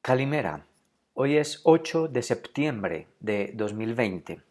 Calimera, hoy es 8 de septiembre de 2020.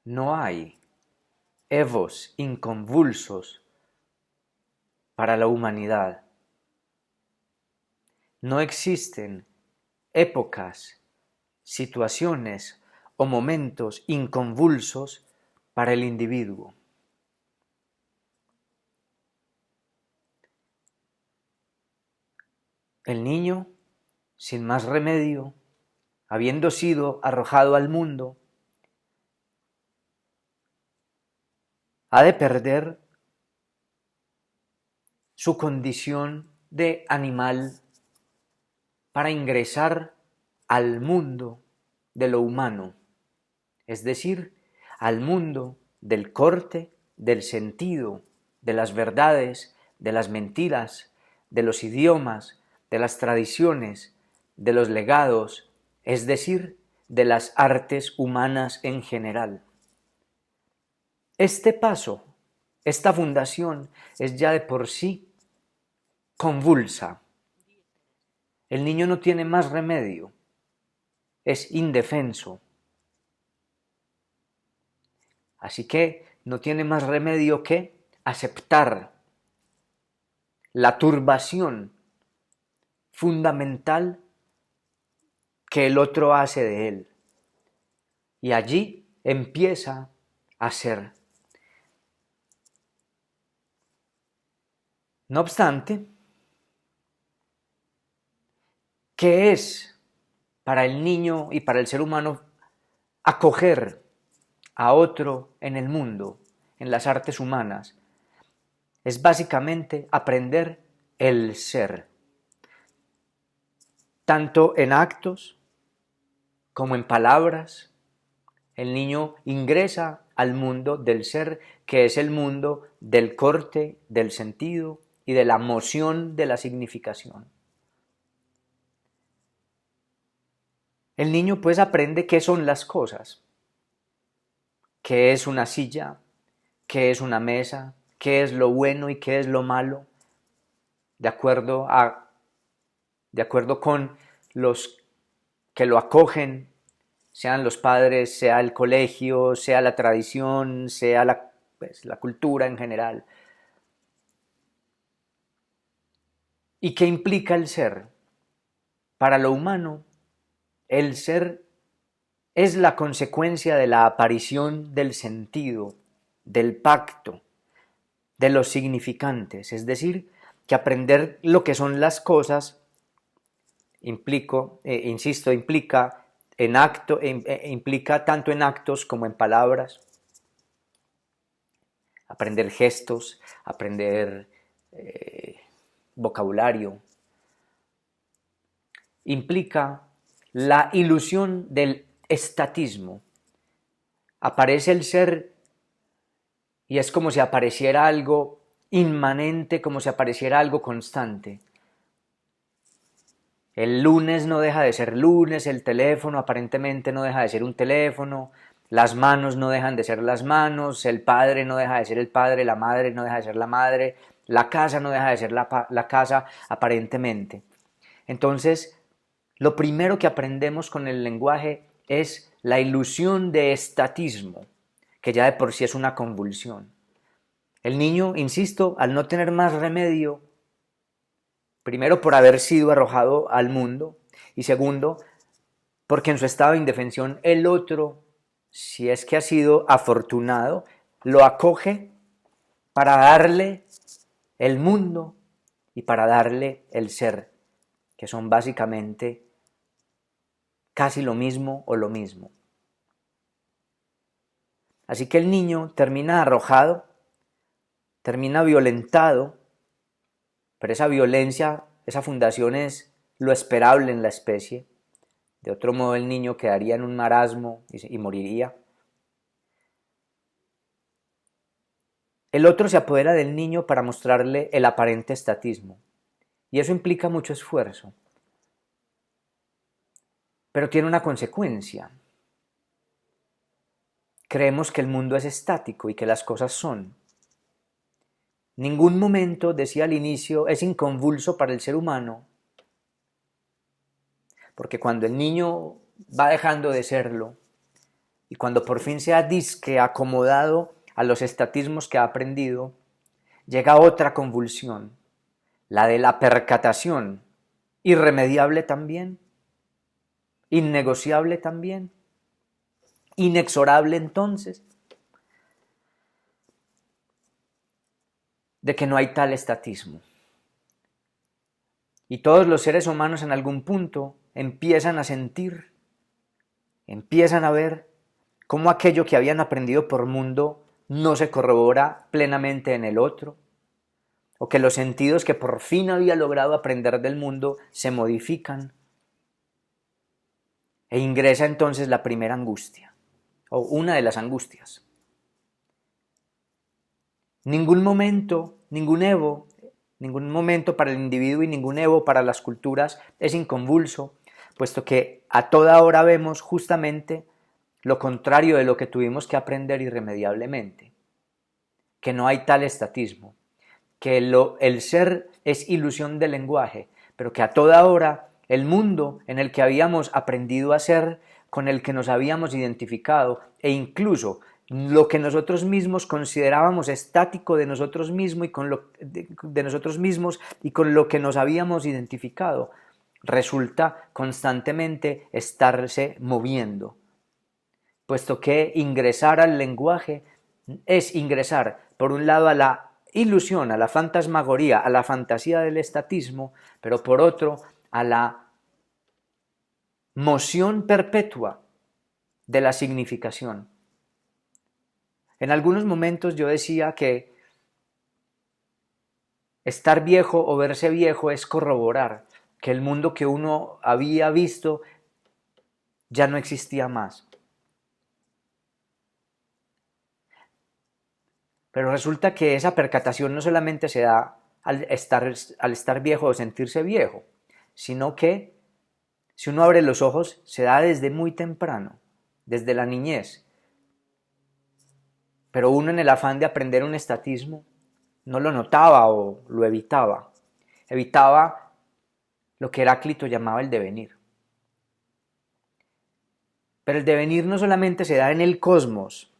No hay evos inconvulsos para la humanidad. No existen épocas, situaciones o momentos inconvulsos para el individuo. El niño, sin más remedio, habiendo sido arrojado al mundo, ha de perder su condición de animal para ingresar al mundo de lo humano, es decir, al mundo del corte, del sentido, de las verdades, de las mentiras, de los idiomas, de las tradiciones, de los legados, es decir, de las artes humanas en general. Este paso, esta fundación, es ya de por sí convulsa. El niño no tiene más remedio, es indefenso. Así que no tiene más remedio que aceptar la turbación fundamental que el otro hace de él. Y allí empieza a ser. No obstante, ¿qué es para el niño y para el ser humano acoger a otro en el mundo, en las artes humanas? Es básicamente aprender el ser, tanto en actos como en palabras. El niño ingresa al mundo del ser, que es el mundo del corte, del sentido y de la moción de la significación. El niño pues aprende qué son las cosas, qué es una silla, qué es una mesa, qué es lo bueno y qué es lo malo, de acuerdo con los que lo acogen, sean los padres, sea el colegio, sea la tradición, sea la cultura en general. ¿Y qué implica el ser? Para lo humano, el ser es la consecuencia de la aparición del sentido, del pacto, de los significantes, es decir, que aprender lo que son las cosas implica implica tanto en actos como en palabras, aprender gestos, aprender vocabulario, implica la ilusión del estatismo. Aparece el ser y es como si apareciera algo inmanente, como si apareciera algo constante. El lunes no deja de ser lunes, el teléfono aparentemente no deja de ser un teléfono, las manos no dejan de ser las manos, el padre no deja de ser el padre, la madre no deja de ser la madre, la casa no deja de ser la casa aparentemente. Entonces, lo primero que aprendemos con el lenguaje es la ilusión de estatismo, que ya de por sí es una convulsión. El niño, insisto, al no tener más remedio, primero por haber sido arrojado al mundo y segundo, porque en su estado de indefensión el otro, si es que ha sido afortunado, lo acoge para darle el mundo y para darle el ser, que son básicamente casi lo mismo o lo mismo. Así que el niño termina arrojado, termina violentado, pero esa violencia, esa fundación es lo esperable en la especie. De otro modo el niño quedaría en un marasmo y moriría. El otro se apodera del niño para mostrarle el aparente estatismo, y eso implica mucho esfuerzo. Pero tiene una consecuencia. Creemos que el mundo es estático y que las cosas son. Ningún momento, decía al inicio, es inconvulso para el ser humano, porque cuando el niño va dejando de serlo y cuando por fin se ha disque acomodado a los estatismos que ha aprendido, llega otra convulsión, la de la percatación, irremediable también, innegociable también, inexorable entonces, de que no hay tal estatismo. Y todos los seres humanos en algún punto empiezan a sentir, empiezan a ver cómo aquello que habían aprendido por mundo no se corrobora plenamente en el otro, o que los sentidos que por fin había logrado aprender del mundo se modifican, e ingresa entonces la primera angustia, o una de las angustias. Ningún momento, ningún momento para el individuo y ningún evo para las culturas es inconvulso, puesto que a toda hora vemos justamente lo contrario de lo que tuvimos que aprender irremediablemente, que no hay tal estatismo, que el ser es ilusión del lenguaje, pero que a toda hora el mundo en el que habíamos aprendido a ser, con el que nos habíamos identificado, e incluso lo que nosotros mismos considerábamos estático de nosotros mismos y con lo que nos habíamos identificado, resulta constantemente estarse moviendo, puesto que ingresar al lenguaje es ingresar, por un lado, a la ilusión, a la fantasmagoría, a la fantasía del estatismo, pero por otro, a la moción perpetua de la significación. En algunos momentos yo decía que estar viejo o verse viejo es corroborar que el mundo que uno había visto ya no existía más. Pero resulta que esa percatación no solamente se da al estar viejo o sentirse viejo, sino que si uno abre los ojos se da desde muy temprano, desde la niñez. Pero uno en el afán de aprender un estatismo no lo notaba o lo evitaba. Evitaba lo que Heráclito llamaba el devenir. Pero el devenir no solamente se da en el cosmos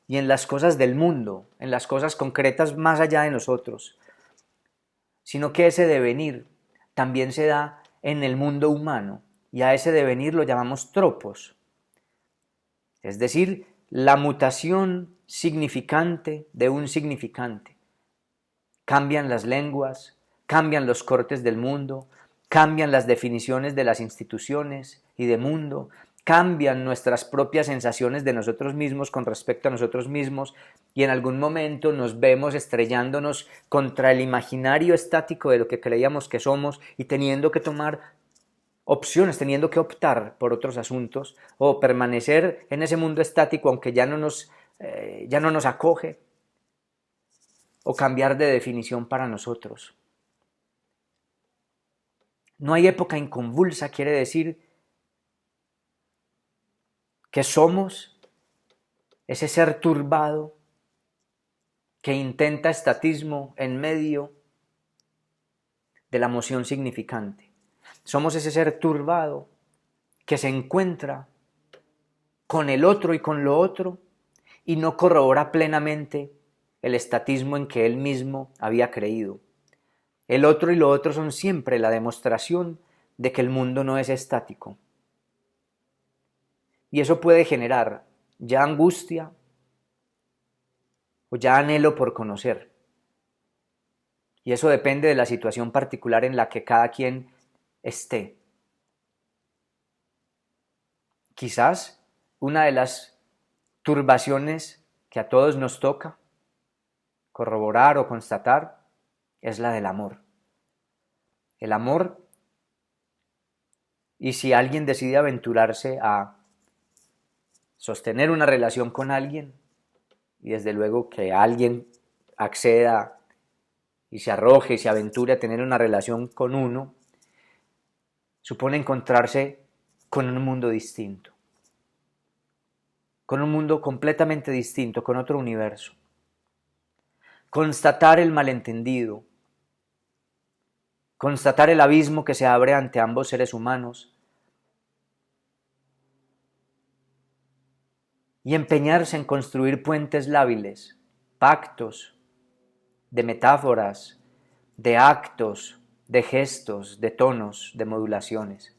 y en las cosas del mundo, en las cosas concretas más allá de nosotros, sino que ese devenir también se da en el mundo humano, y a ese devenir lo llamamos tropos, es decir, la mutación significante de un significante. Cambian las lenguas, cambian los cortes del mundo, cambian las definiciones de las instituciones y de mundo, cambian nuestras propias sensaciones de nosotros mismos con respecto a nosotros mismos, y en algún momento nos vemos estrellándonos contra el imaginario estático de lo que creíamos que somos y teniendo que tomar opciones, teniendo que optar por otros asuntos o permanecer en ese mundo estático aunque ya no nos acoge, o cambiar de definición para nosotros. No hay época inconvulsa, quiere decir que somos ese ser turbado que intenta estatismo en medio de la moción significante. Somos ese ser turbado que se encuentra con el otro y con lo otro y no corrobora plenamente el estatismo en que él mismo había creído. El otro y lo otro son siempre la demostración de que el mundo no es estático. Y eso puede generar ya angustia o ya anhelo por conocer. Y eso depende de la situación particular en la que cada quien esté. Quizás una de las turbaciones que a todos nos toca corroborar o constatar es la del amor. El amor, y si alguien decide aventurarse a sostener una relación con alguien, y desde luego que alguien acceda y se arroje y se aventure a tener una relación con uno, supone encontrarse con un mundo distinto, con un mundo completamente distinto, con otro universo, constatar el malentendido, constatar el abismo que se abre ante ambos seres humanos y empeñarse en construir puentes lábiles, pactos, de metáforas, de actos, de gestos, de tonos, de modulaciones.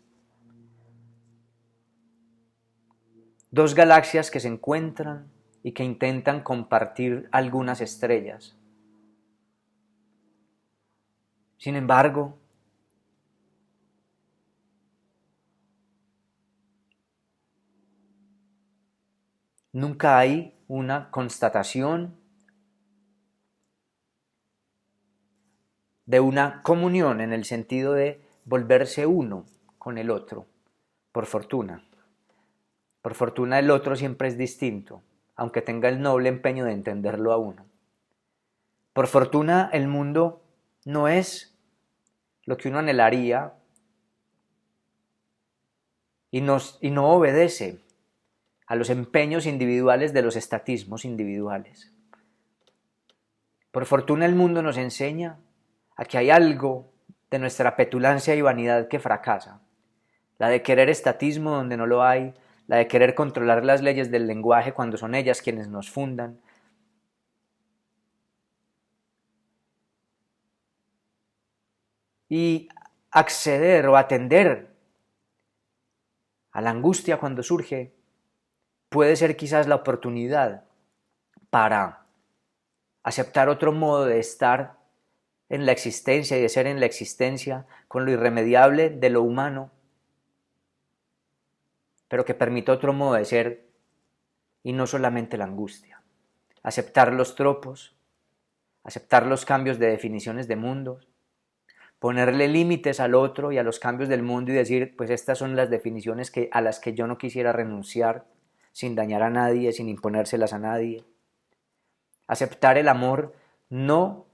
Dos galaxias que se encuentran y que intentan compartir algunas estrellas. Sin embargo, nunca hay una constatación de una comunión en el sentido de volverse uno con el otro, por fortuna. Por fortuna el otro siempre es distinto, aunque tenga el noble empeño de entenderlo a uno. Por fortuna el mundo no es lo que uno anhelaría y no obedece a los empeños individuales de los estatismos individuales. Por fortuna el mundo nos enseña a que hay algo de nuestra petulancia y vanidad que fracasa, la de querer estatismo donde no lo hay, la de querer controlar las leyes del lenguaje cuando son ellas quienes nos fundan. Y acceder o atender a la angustia cuando surge puede ser quizás la oportunidad para aceptar otro modo de estar en la existencia y de ser en la existencia con lo irremediable de lo humano, pero que permita otro modo de ser y no solamente la angustia. Aceptar los tropos, aceptar los cambios de definiciones de mundos, ponerle límites al otro y a los cambios del mundo y decir, pues estas son las definiciones a las que yo no quisiera renunciar, sin dañar a nadie, sin imponérselas a nadie. Aceptar el amor no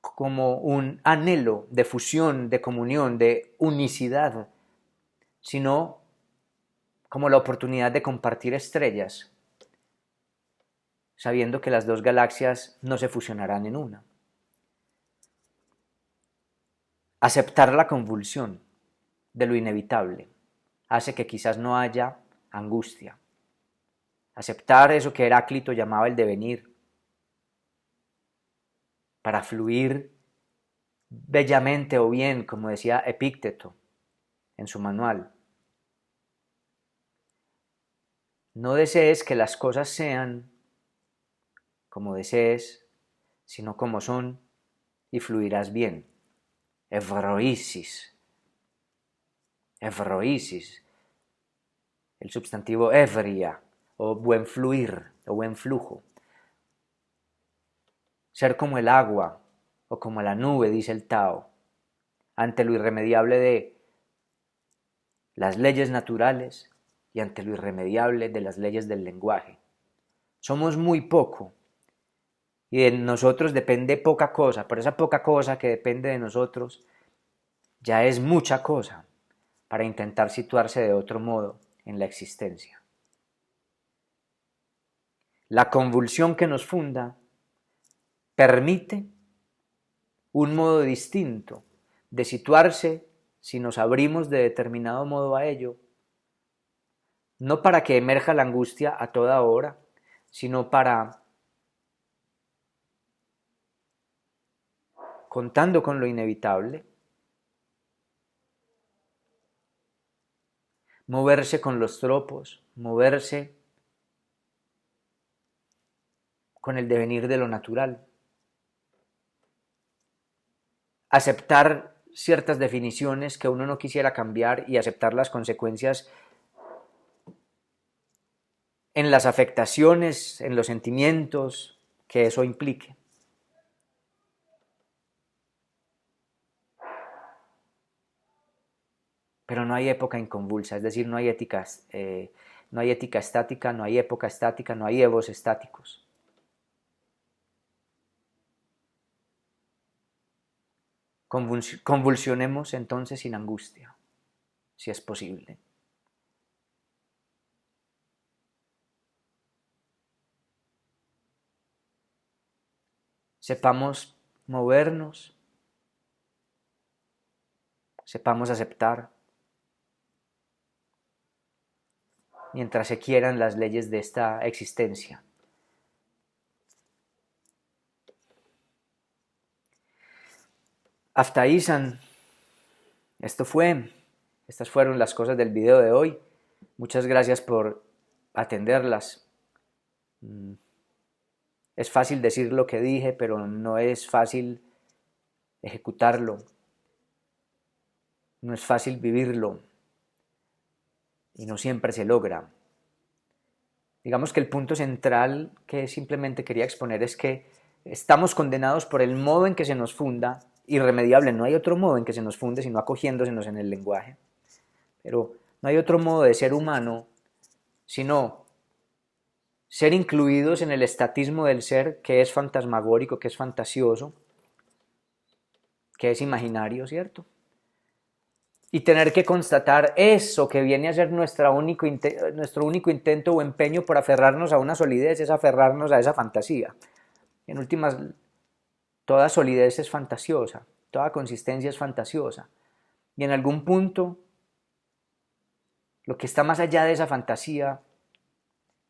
como un anhelo de fusión, de comunión, de unicidad, sino como la oportunidad de compartir estrellas, sabiendo que las dos galaxias no se fusionarán en una. Aceptar la convulsión de lo inevitable hace que quizás no haya angustia. Aceptar eso que Heráclito llamaba el devenir, para fluir bellamente o bien, como decía Epícteto en su manual. No desees que las cosas sean como desees, sino como son, y fluirás bien. Evroisis. Evroisis. El sustantivo evria, o buen fluir, o buen flujo. Ser como el agua, o como la nube, dice el Tao, ante lo irremediable de las leyes naturales y ante lo irremediable de las leyes del lenguaje. Somos muy poco y de nosotros depende poca cosa, pero esa poca cosa que depende de nosotros ya es mucha cosa para intentar situarse de otro modo en la existencia. La convulsión que nos funda permite un modo distinto de situarse si nos abrimos de determinado modo a ello, no para que emerja la angustia a toda hora, sino para, contando con lo inevitable, moverse con los tropos, moverse con el devenir de lo natural, aceptar ciertas definiciones que uno no quisiera cambiar y aceptar las consecuencias en las afectaciones, en los sentimientos que eso implique. Pero no hay época inconvulsa, es decir, no hay ética estática, no hay época estática, no hay evos estáticos. Convulsionemos entonces sin angustia, si es posible. sepamos movernos, sepamos aceptar, mientras se quieran las leyes de esta existencia. Aftaísan, estas fueron las cosas del video de hoy. Muchas gracias por atenderlas. Es fácil decir lo que dije, pero no es fácil ejecutarlo. No es fácil vivirlo. Y no siempre se logra. Digamos que el punto central que simplemente quería exponer es que estamos condenados por el modo en que se nos funda, irremediable, no hay otro modo en que se nos funde sino acogiéndosenos en el lenguaje, pero no hay otro modo de ser humano sino ser incluidos en el estatismo del ser, que es fantasmagórico, que es fantasioso, que es imaginario, ¿cierto? Y tener que constatar eso que viene a ser nuestro único intento o empeño por aferrarnos a una solidez, es aferrarnos a esa fantasía. En últimas, toda solidez es fantasiosa, toda consistencia es fantasiosa. Y en algún punto, lo que está más allá de esa fantasía,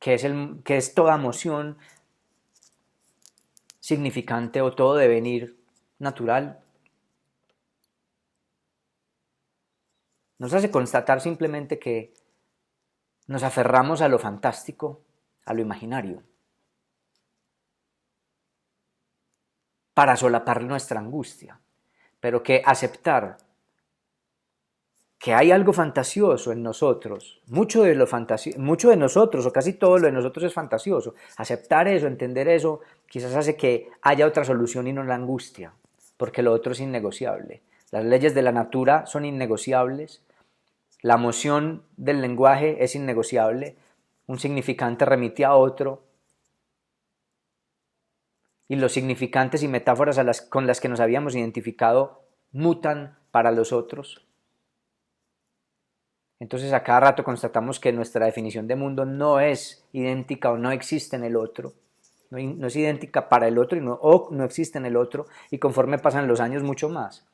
que es toda emoción significante o todo devenir natural, nos hace constatar simplemente que nos aferramos a lo fantástico, a lo imaginario, para solapar nuestra angustia, pero que aceptar que hay algo fantasioso en nosotros, mucho de nosotros o casi todo lo de nosotros es fantasioso, aceptar eso, entender eso, quizás hace que haya otra solución y no la angustia, porque lo otro es innegociable. Las leyes de la natura son innegociables, la moción del lenguaje es innegociable, un significante remite a otro, y los significantes y metáforas con las que nos habíamos identificado mutan para los otros. Entonces a cada rato constatamos que nuestra definición de mundo no es idéntica o no existe en el otro, no es idéntica para el otro o no existe en el otro, y conforme pasan los años mucho más.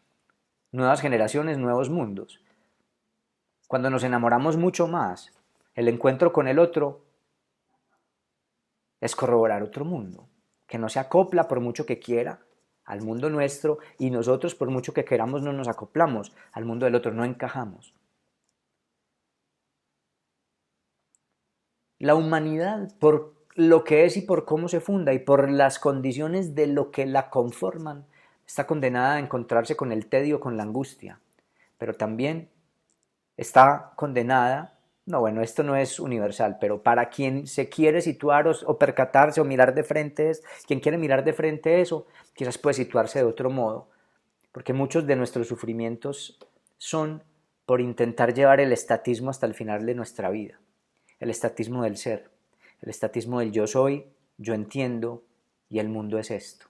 Nuevas generaciones, nuevos mundos. Cuando nos enamoramos mucho más, el encuentro con el otro es corroborar otro mundo, que no se acopla por mucho que quiera al mundo nuestro, y nosotros por mucho que queramos no nos acoplamos al mundo del otro, no encajamos. La humanidad, por lo que es y por cómo se funda y por las condiciones de lo que la conforman, está condenada a encontrarse con el tedio, con la angustia, pero también está condenada, no, bueno, esto no es universal, pero para quien se quiere situar o percatarse o mirar de frente, quien quiere mirar de frente eso, quizás puede situarse de otro modo, porque muchos de nuestros sufrimientos son por intentar llevar el estatismo hasta el final de nuestra vida, el estatismo del ser, el estatismo del yo soy, yo entiendo y el mundo es esto.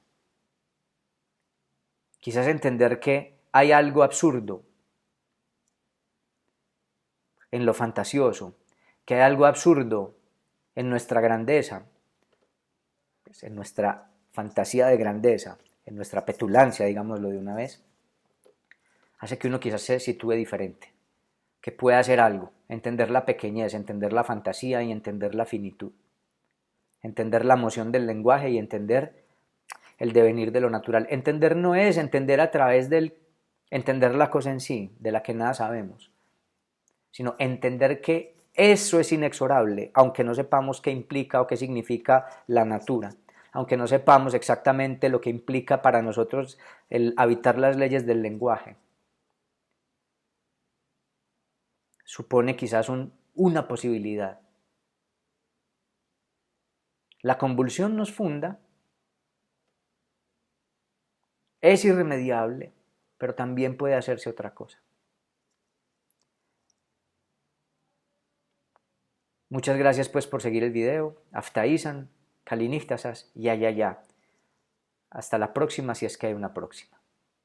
Quizás entender que hay algo absurdo en lo fantasioso, que hay algo absurdo en nuestra grandeza, pues en nuestra fantasía de grandeza, en nuestra petulancia, digámoslo de una vez, hace que uno quizás se sitúe diferente, que pueda hacer algo, entender la pequeñez, entender la fantasía y entender la finitud, entender la emoción del lenguaje y entender el devenir de lo natural. Entender no es entender a través del entender la cosa en sí, de la que nada sabemos, sino entender que eso es inexorable, aunque no sepamos qué implica o qué significa la natura, aunque no sepamos exactamente lo que implica para nosotros el habitar las leyes del lenguaje. Supone quizás una posibilidad. La convulsión nos funda, es irremediable, pero también puede hacerse otra cosa. Muchas gracias pues por seguir el video. Aftaísan, Kaliniftasas, ya. Hasta la próxima si es que hay una próxima.